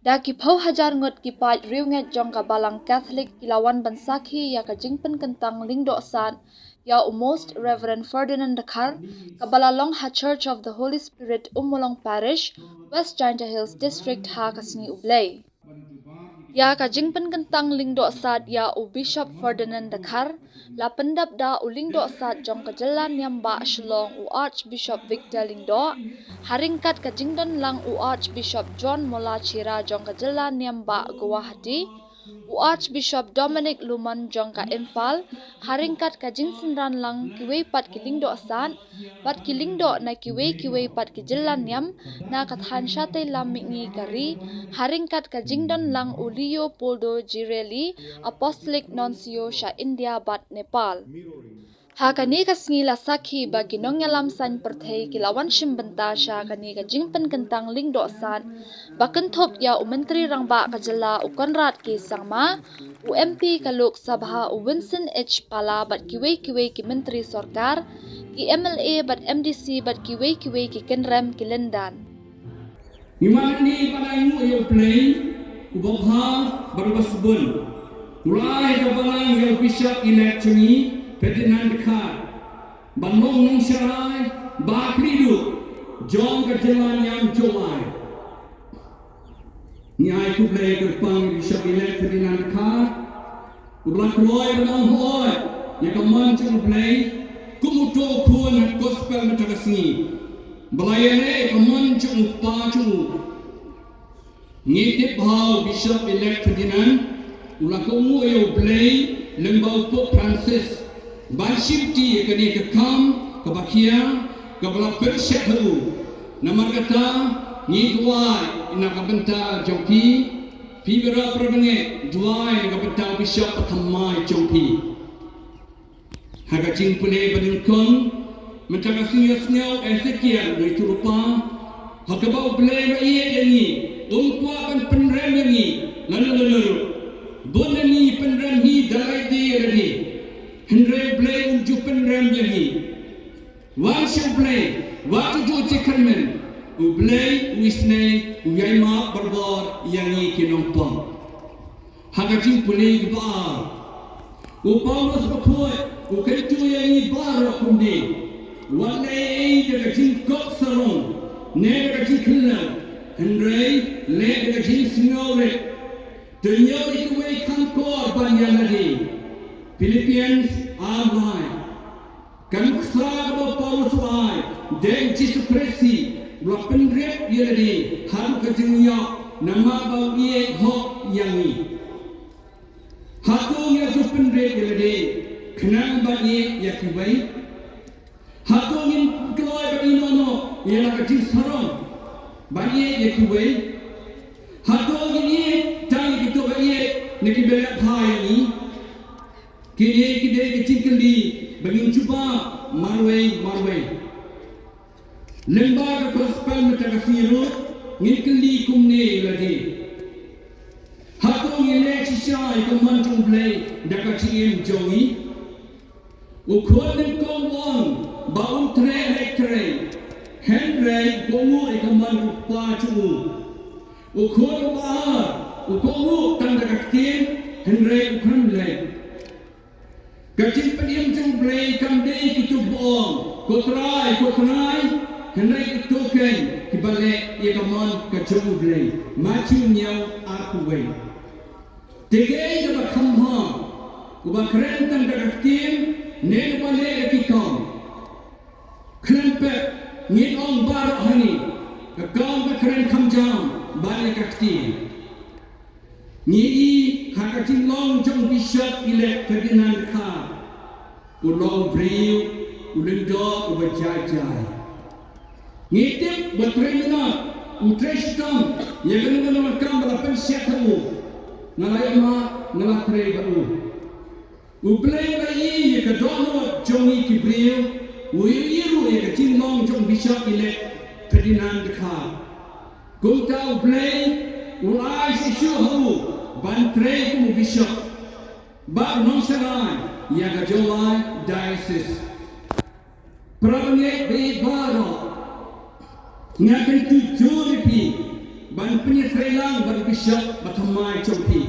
Da ki phau hajar ngot ki pat riu nget jong ka balang Catholic kilawan bansakhi ya ka jingpen kentang lingdo san ya Most Reverend Ferdinand Dkhar ka balalong ha Church of the Holy Spirit Umolong Parish, West Giant Hills District ha kasni ublay. Ya ka jingpen kentang lingdo sat ya u Bishop Ferdinand Dkhar la pendap da u lingdo sat jong ka jalan nyamba shlong u Archbishop Victor Lingdo haringkat ka jingdon lang u Archbishop John Mola Chira jong ka jalan nyamba Guwahati u Archbishop Dominic Luman jong ka Impal haringkat ka jingsinran lang kiwei pat ki lingdo san pat ki lingdo na kiwei pat ki jalan nyam na kathan syate lam mingi kari haringkat ka jingdon lang u Leopoldo Girelli Apostolic Nuncio sya India bat Nepal. Hakani kasngi la sakhi bagi nongyalam san perthei kilawan shimbenta sya kani ka jingpen kentang lingdo san bakenthop ya u menteri rangba kajala u Konrad ki sangma u MP ka Lok Sabha u Winston H Pala bat kiwei ki menteri sorkar ki MLA bat MDC bat kiwei ki kenrem ki lendan. Imani padamu yo play ubha berbasbun mulai kabalang yo bishop election Ferdinand Dkhar banmong nong syarai bakridu jong ke jalan yang Jowai nyai ku play kerpang bishop elect Ferdinand Dkhar ublah keluar banong hoi ya kaman cung play kumuto kuan gospel matagasni belayane kaman cung pa cung ngitip hau bishop elect Ferdinand ulah kamu yo play lembau Pope Francis Banshipti kini kekam kebakia kebala bersyakhu nama kata Jowai ina kabenta jongpi pibera perbenge Jowai ina kabenta bishop pertama jongpi haga jing pune beningkon mentaka sinyau Ezekiel dari lupa hakabau blame iye ini umkwa ban penrem ini lalu bonani penrem hi dalai di redi Henry play unjuk penrem yahi. Wan show play. Waktu tu cekermen. U play wisne uyai mak berbor yangi kinompong. Hagajing play ba. U Paulus berkuat. U kentu yangi barak kundi. Walai dagajing kok sarong. Ne dagajing kelam. Henry le dagajing singore. Dunia itu wei kankor banyak lagi. Philippians R9 kan kesra kepada Paulus I dan Yesus Kristi berlapan rep dia tadi haru kejenuya nama bau ia hok yang ni hatu yang jupen rep dia tadi kenang bau ia yang kubai hatu yang keluar bagi nono ialah kecil sarong bau ia yang kubai hatu yang ia tangi kita bau ia nak belak hai ni kini kecil-kecil bagi cuba marway lembaga gospel metagasiru ngikeli kumne lagi hatu ngene sisai kemantung play dakachiem jongi ukon kongwon baun tre henry bongu ikaman pa chu ukon ba ukongu tandakatien henry ukran lay kacil pediam jeng play kamde kitu boong kotrai henry token kibale ye kamon kacung play machu nyau aku wei tegay da khamha kuba kren tan da tim ne wale kikom krempe ni on bar hani kam ba kren khamjam bale kaktim ni hakacin long jong bishop elect Ferdinand Dkhar ulong briu ulendo ubajajai ngitip berterima utreshtam yang nakam balapan syakhu nalayama nalatre baru ublay bayi ka dono jongi kibriu uyiru ya kacin long jong bishop elect Ferdinand Dkhar gumta ublay ulai sishu bantre ku bishop ba non sarai ya ga Jowai Diocese Prabangek be baro ngakan tu juripi ban penyetrelang ban bishop batamai chompi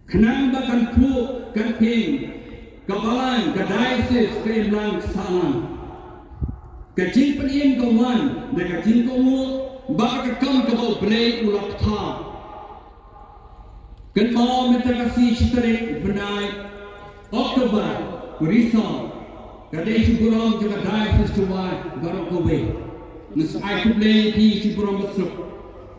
kenang bakan pu kan ping kabalan ka diocese ka imlang sana ka jin penien kawan da ka jin kawu ba ka kam ka bau play ulap tha kan mau minta kasih citare benai Oktober Risau kadai si burong juga diocese Jowai baru kowe nes ai kublei pi si burong masuk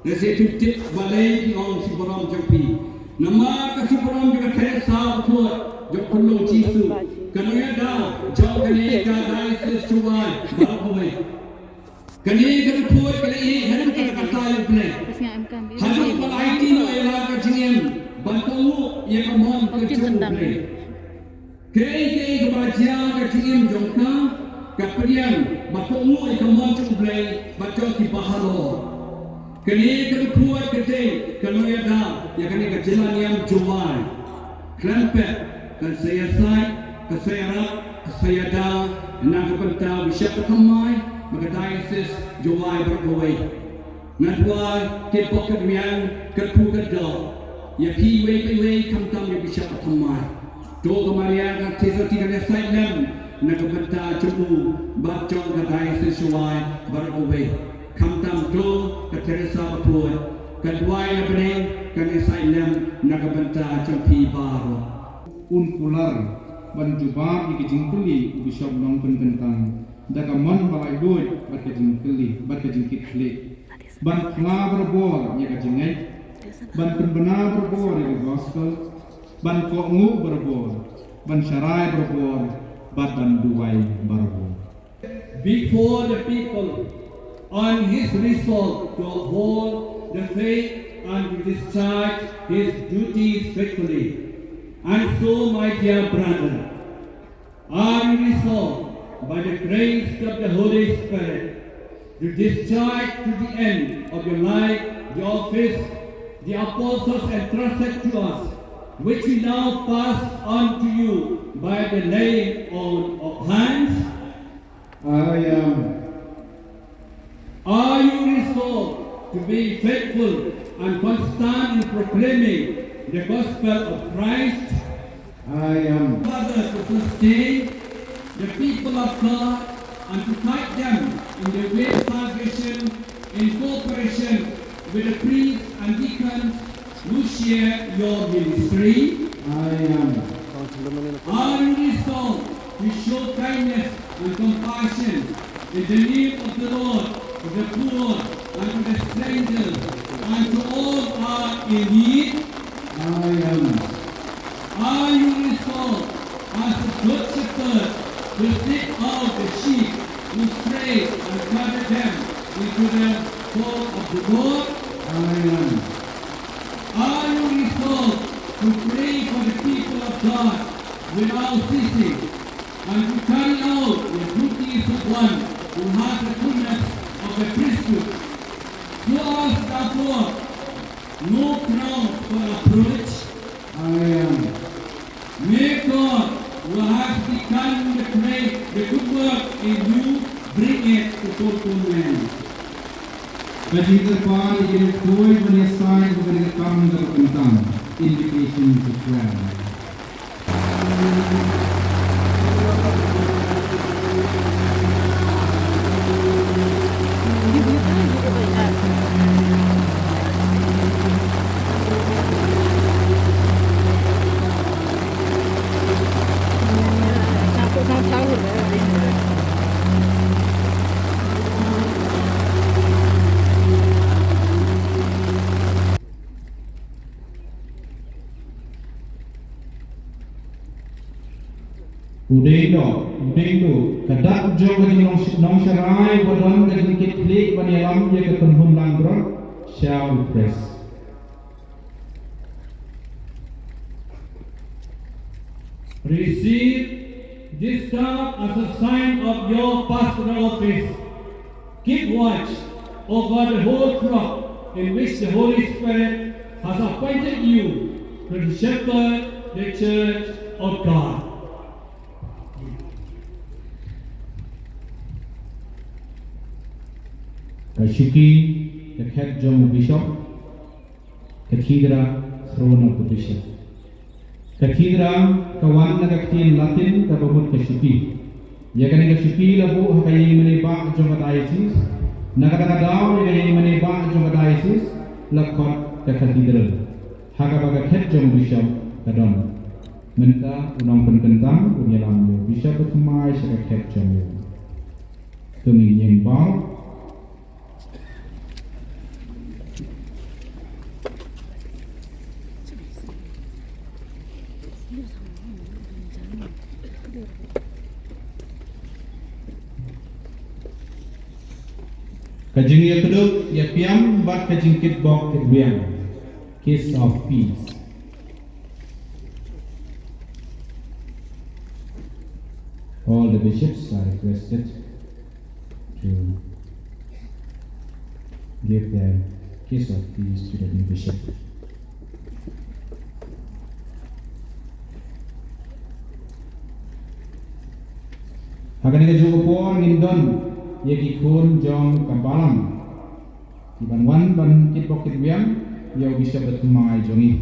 nes itu tip balai ki ong si burong jampi nama ka si burong juga teresa buat jok perlu jisu kanu ya da jauh kali ka diocese Jowai baru kowe kali kan puat kali hendak kita kata yang play halu palai ti no ela ka jingem bantu ye kamon ka jumble kei kebajian ka jingem jongka ka pedian batongu ye kamon jumble baca ki bahalo kali kan puat kete kanu ya da ya kani ka jalan yang Jowai klampet kan saya sai ka saya rap ka saya da nak benta bisa ketamai maka diocese Jowai berkawai nadwa ke poket mian ke pu ke do ya pi we kam tam ya bisa ketamai do kemaria ka tisa tidak sai nem nak benta cubu bacong ka diocese Jowai berkawai kam tam do ke teresa berkawai kedua yang bening kan sai nem nak benta campi baru unpular banjubab ikijingkuli bishop long pynkyntang daga man balai doi bat kejingkit kli ban khla berbor ya kejingai ban penbenar berbor ya gospel ban kongu berbor ban syarai berbor bat ban duai berbor before the people on his resolve to hold the faith and to discharge his duties faithfully. And so, my dear brother, are you resolved by the grace of the Holy Spirit to discharge to the end of your life the office the apostles entrusted to us, which we now pass on to you by the laying on of hands? I am. Are you resolved to be faithful and constant in proclaiming the gospel of Christ? I am. Father, to sustain the people of God and to guide them in the way of salvation in cooperation with the priests and deacons who share your ministry? I am. Are you resolved to show kindness and compassion in the name of the Lord to the poor and to the strangers and to all who are in need? I am. Are you resolved as a good shepherd to seek out the sheep who stray and gather them into the fold of the Lord? I am. Are you resolved to pray for the people of God without ceasing and to carry out the duties of one who has the fullness of the priesthood? So as therefore no ground for approach. I am. May God, who has begun the good work in you, bring it to fulfillment. Kajian depan ingin koi menyesai mengenai kami tentang invitation to prayer. Udendo, kadak jauh dari nong serai wadon dari kitlik banialam dia ketemhun langgrot shall press. Receive this staff as a sign of your pastoral office. Keep watch over the whole flock in which the Holy Spirit has appointed you to shepherd the church of God. Kashiki the Catechum Bishop, Cathedra Throne of the Bishop. Cathedra kawan nagaktin Latin kabamut kashipi. Yakani kashipi labu hakayin maniba jong diocese. Nakatadaw hakayin maniba jong diocese lakot ka cathedral. Hakabaga Catechum Bishop kadon. Minta unang penkentang unyalam yo Bishop berkemai sa Catechum yo. Kami yang bau. Kajing ya keduk ya piam bat kajing kit bok kit biang. Kiss of peace. All the bishops are requested to give their kiss of peace to the new bishop. Hagan ka juga por ngindon yaki kun jong kabalam iban wan ban kit bokit biang yau bishop berkemai jongi.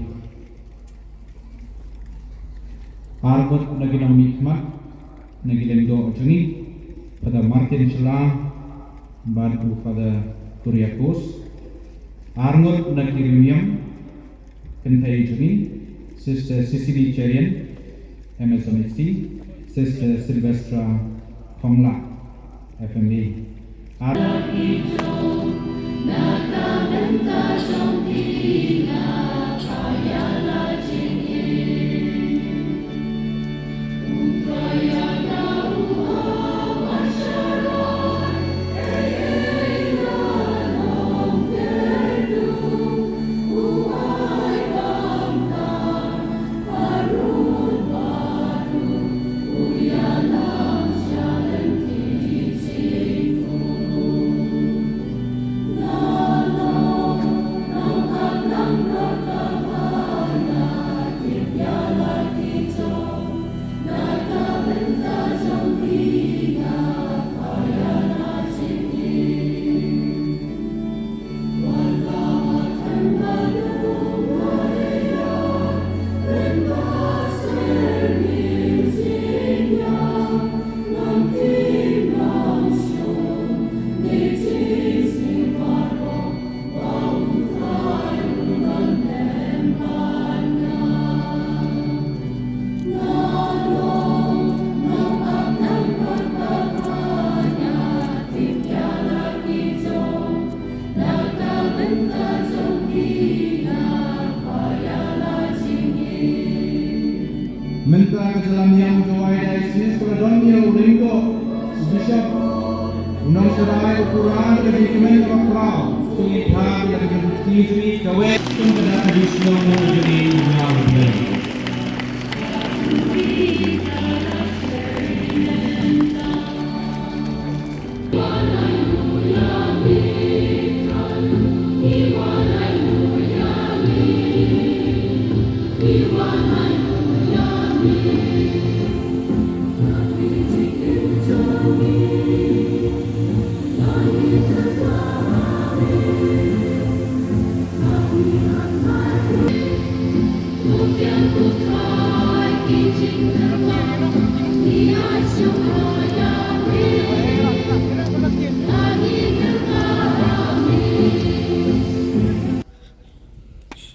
Arbot naginang mikmat nagilendo jongi pada Martin Syllad bantu pada Kuriakos Arngot nagirimiam kentai jongi Sister Cecily Cherian MSMC Sister Sylvestra Thongla FMB Minta kejalan yang Jowai Diocese kepada Don Ringo Bishop Unang Serai ukuran dari Kemen Kapral Sungit Ham yang dikutip Kawet Kepada Additional Menjadi Mengalami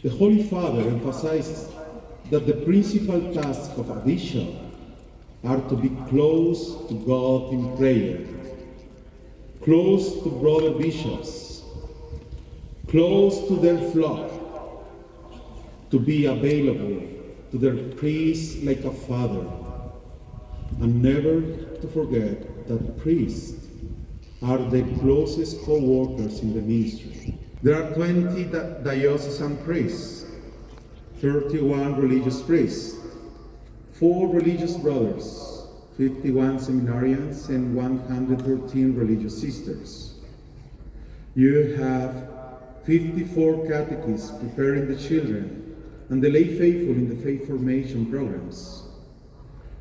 The Holy Father emphasizes that the principal task of a bishop are to be close to God in prayer, close to brother bishops, close to their flock, to be available to their priests like a father, and never to forget that priests are the closest co-workers in the ministry. There are 20 diocesan priests, 31 religious priests, 4 religious brothers, 51 seminarians, and 113 religious sisters. You have 54 catechists preparing the children and the lay faithful in the faith formation programs.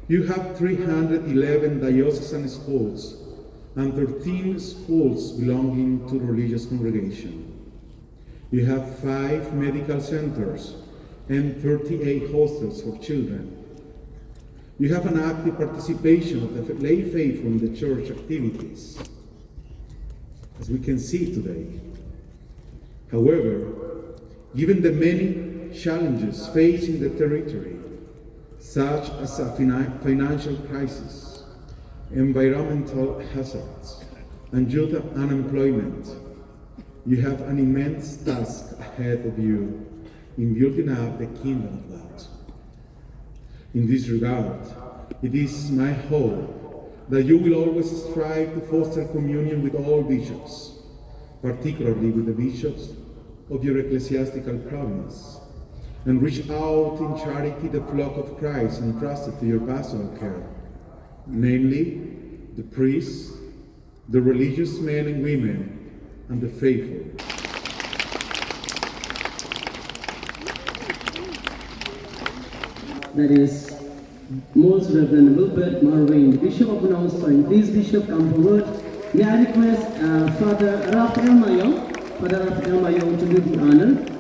You have 311 diocesan schools and 13 schools belonging to religious congregation. You have 5 medical centers and 38 hostels for children. You have an active participation of the lay faithful in the church activities, as we can see today. However, given the many challenges facing the territory, such as a financial crisis, environmental hazards, and youth unemployment, you have an immense task ahead of you in building up the kingdom of God. In this regard, it is my hope that you will always strive to foster communion with all bishops, particularly with the bishops of your ecclesiastical province, and reach out in charity the flock of Christ entrusted to your pastoral care, namely the priests, the religious men and women, and the faithful. That is Most Reverend Wilbert Marvin, Bishop of Nonstoin. Please, Bishop, come forward. May I request Father Raphael Mayong to do the honor.